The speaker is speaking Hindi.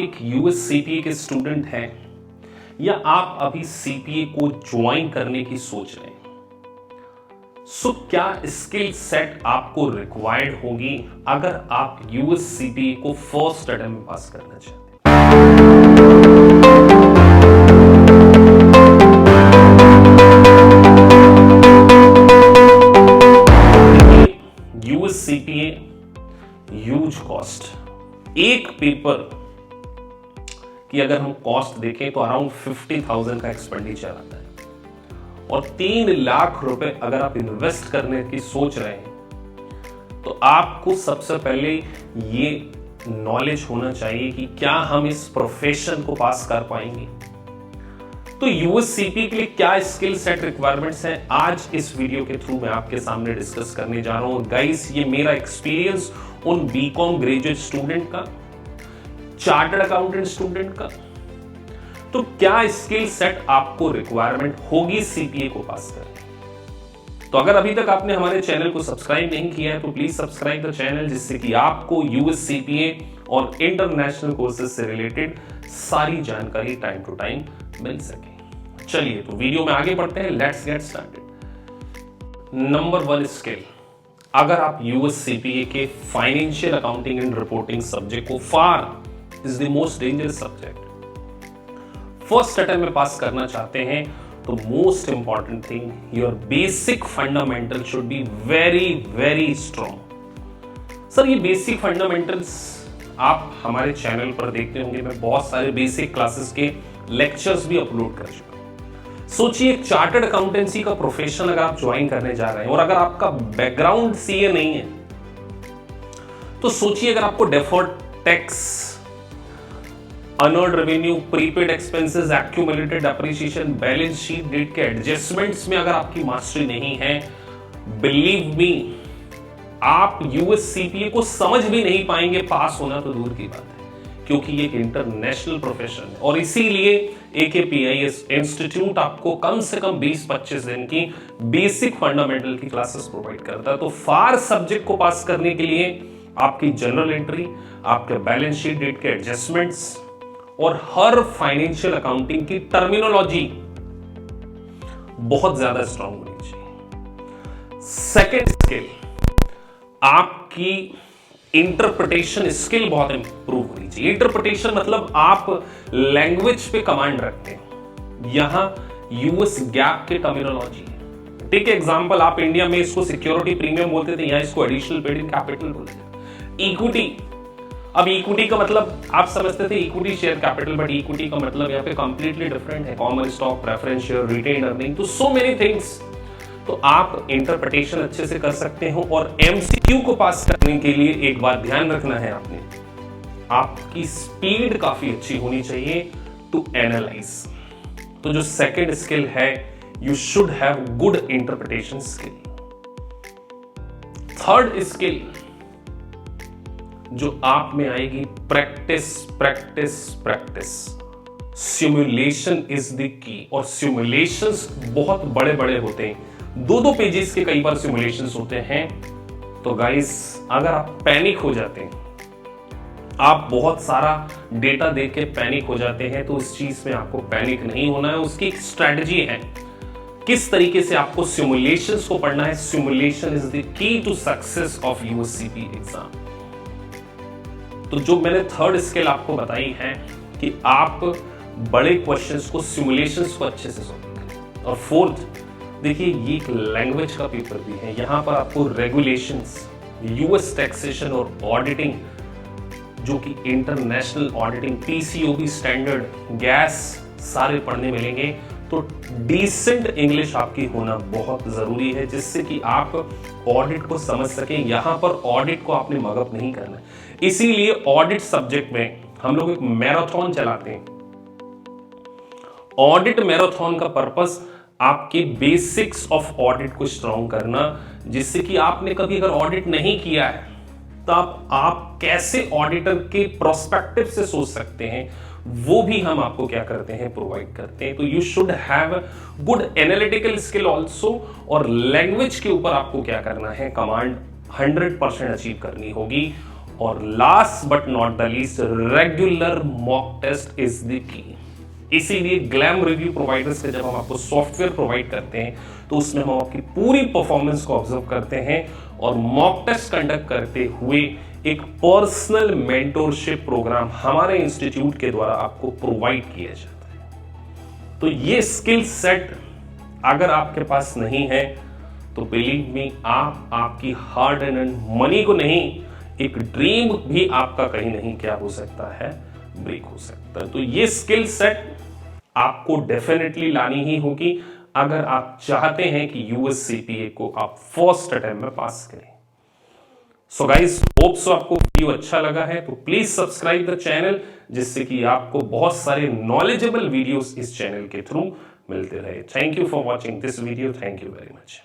एक यूएस सीपीए के स्टूडेंट हैं या आप अभी सीपीए को ज्वाइन करने की सोच रहे हैं, सो क्या स्किल सेट आपको रिक्वायर्ड होगी अगर आप यूएस सीपीए को फर्स्ट अटेम्प्ट में पास करना चाहते हैं? यूएस सीपीए ह्यूज कॉस्ट, एक पेपर की अगर हम कॉस्ट देखें तो अराउंड 50,000 का एक्सपेंडिचर आता है और 3 लाख रुपए अगर आप इन्वेस्ट करने की सोच रहे हैं तो आपको सबसे पहले ये नॉलेज होना चाहिए कि क्या हम इस प्रोफेशन को पास कर पाएंगे। तो यूएस सीपीए के लिए क्या स्किल सेट रिक्वायरमेंट्स हैं, आज इस वीडियो के थ्रू मैं आपके सामने डिस्कस करने जा रहा हूं। गाइस, ये मेरा एक्सपीरियंस उन बीकॉम ग्रेजुएट स्टूडेंट का, चार्टर्ड अकाउंटेंट स्टूडेंट का। तो क्या स्किल सेट आपको रिक्वायरमेंट होगी सीपीए को पास करने? तो अगर अभी तक आपने हमारे चैनल को सब्सक्राइब नहीं किया है तो प्लीज सब्सक्राइब द चैनल, जिससे कि आपको यूएस सीपीए और इंटरनेशनल कोर्सेज से रिलेटेड सारी जानकारी टाइम टू टाइम मिल सके। चलिए तो वीडियो में आगे बढ़ते हैं, let's get started. Number 1 skill, अगर आप यूएस सीपीए के financial accounting and reporting subject को, far is the most dangerous subject, first attempt में पास करना चाहते हैं तो most important thing, your basic fundamental should be very very strong. Sir, ये बेसिक फंडामेंटल्स आप हमारे चैनल पर देखते होंगे, मैं बहुत सारे बेसिक क्लासेस के लेक्चर्स भी अपलोड कर चुका हूं। सोचिए, एक चार्टर्ड अकाउंटेंसी का प्रोफेशन अगर आप ज्वाइन करने जा रहे हैं और अगर आपका बैकग्राउंड सीए नहीं है तो सोचिए, अगर आपको deferred tax, unearned revenue, prepaid expenses, accumulated depreciation, balance sheet date के एडजस्टमेंट्स में अगर आपकी मास्टरी नहीं है, बिलीव मी, आप यूएस सीपीए को समझ भी नहीं पाएंगे, पास होना तो दूर की बात है, क्योंकि ये एक इंटरनेशनल प्रोफेशन है। और इसीलिए AKPIS इंस्टीट्यूट आपको कम से कम 20-25 दिन की बेसिक फंडामेंटल की क्लासेस प्रोवाइड करता है। तो फार सब्जेक्ट को पास करने के लिए आपकी जनरल एंट्री, आपके बैलेंस शीट डेट के एडजस्टमेंट्स और हर फाइनेंशियल अकाउंटिंग की टर्मिनोलॉजी बहुत ज्यादा स्ट्रांग होनी चाहिए। सेकेंड स्किल, आपकी इंटरप्रिटेशन स्किल बहुत इंप्रूव होनी चाहिए। इंटरप्रिटेशन मतलब आप लैंग्वेज पे कमांड रखते हैं। यहां यूएस गैप के टर्मिनोलॉजी, टेक एग्जांपल, आप इंडिया में इसको सिक्योरिटी प्रीमियम बोलते थे, यहां इसको एडिशनल पेड इन कैपिटल बोलते थे। इक्विटी, अब इक्विटी का मतलब आप समझते थे equity share capital, but equity का मतलब यहाँ पे कंप्लीटली डिफरेंट है। Common stock, preference share, retained earning, तो सो मेनी थिंग्स। तो आप इंटरप्रिटेशन अच्छे से कर सकते हो। और एमसीक्यू को पास करने के लिए एक बात ध्यान रखना है आपने, आपकी स्पीड काफी अच्छी होनी चाहिए टू एनालाइज। तो जो सेकंड स्किल है, you should have good interpretation skill. Third skill जो आप में आएगी, practice practice practice. Simulation is the key. और सिमुलेशंस बहुत बड़े बड़े होते हैं, 2-2 पेजेस के कई बार सिमुलेशंस होते हैं। तो गाइस, अगर आप पैनिक हो जाते हैं, आप बहुत सारा डेटा देख के पैनिक हो जाते हैं, तो उस चीज में आपको पैनिक नहीं होना है। उसकी एक स्ट्रेटजी है, किस तरीके से आपको सिमुलेशंस को पढ़ना है। Simulation is the key to success of US CPA exam. तो जो मैंने थर्ड स्किल आपको बताई है कि आप बड़े क्वेश्चंस को, सिमुलेशंस को अच्छे से सॉल्व करें। और फोर्थ, देखिए, ये एक लैंग्वेज का पेपर भी है, यहां पर आपको रेगुलेशंस, यूएस टैक्सेशन और ऑडिटिंग, जो कि international auditing, PCOB standard, gas, सारे पढ़ने मिलेंगे। तो डिसेंट इंग्लिश आपकी होना बहुत जरूरी है, जिससे कि आप ऑडिट को समझ सकें। यहां पर ऑडिट को आपने मगअप नहीं करना है, इसीलिए ऑडिट सब्जेक्ट में हम लोग एक मैराथन चलाते हैं। ऑडिट मैराथन का पर्पस आपके बेसिक्स ऑफ ऑडिट को स्ट्रॉन्ग करना, जिससे कि आपने कभी अगर ऑडिट नहीं किया है तब आप कैसे ऑडिटर के प्रोस्पेक्टिव से सोच सकते हैं, वो भी हम आपको क्या करते हैं, प्रोवाइड करते हैं। तो you should have good analytical skill also, और लैंग्वेज के ऊपर आपको क्या करना है, कमांड 100% अचीव करनी होगी। और last but not the least, regular mock test is the key. इसीलिए ग्लैम रिव्यू प्रोवाइडर्स से जब हम आपको सॉफ्टवेयर प्रोवाइड करते हैं तो उसमें हम आपकी पूरी परफॉर्मेंस को ऑब्जर्व करते हैं और मॉक टेस्ट कंडक्ट करते हुए एक पर्सनल मेंटोरशिप प्रोग्राम हमारे इंस्टीट्यूट के द्वारा आपको प्रोवाइड किया जाता है। तो ये स्किल सेट अगर आपके पास नहीं है तो बिलीव मी, आप आपकी हार्ड एंड मनी को नहीं, एक ड्रीम भी आपका कहीं नहीं क्या हो सकता है, ब्रेक हो सकता है। तो ये स्किल सेट आपको डेफिनेटली लानी ही होगी अगर आप चाहते हैं कि यूएससीपीए को आप फर्स्ट अटेम्प्ट में पास करें। सो गाइस, होप सो आपको वीडियो अच्छा लगा है तो प्लीज सब्सक्राइब द चैनल, जिससे कि आपको बहुत सारे नॉलेजेबल वीडियोस इस चैनल के थ्रू मिलते रहे। Thank you for watching this video. Thank you very much.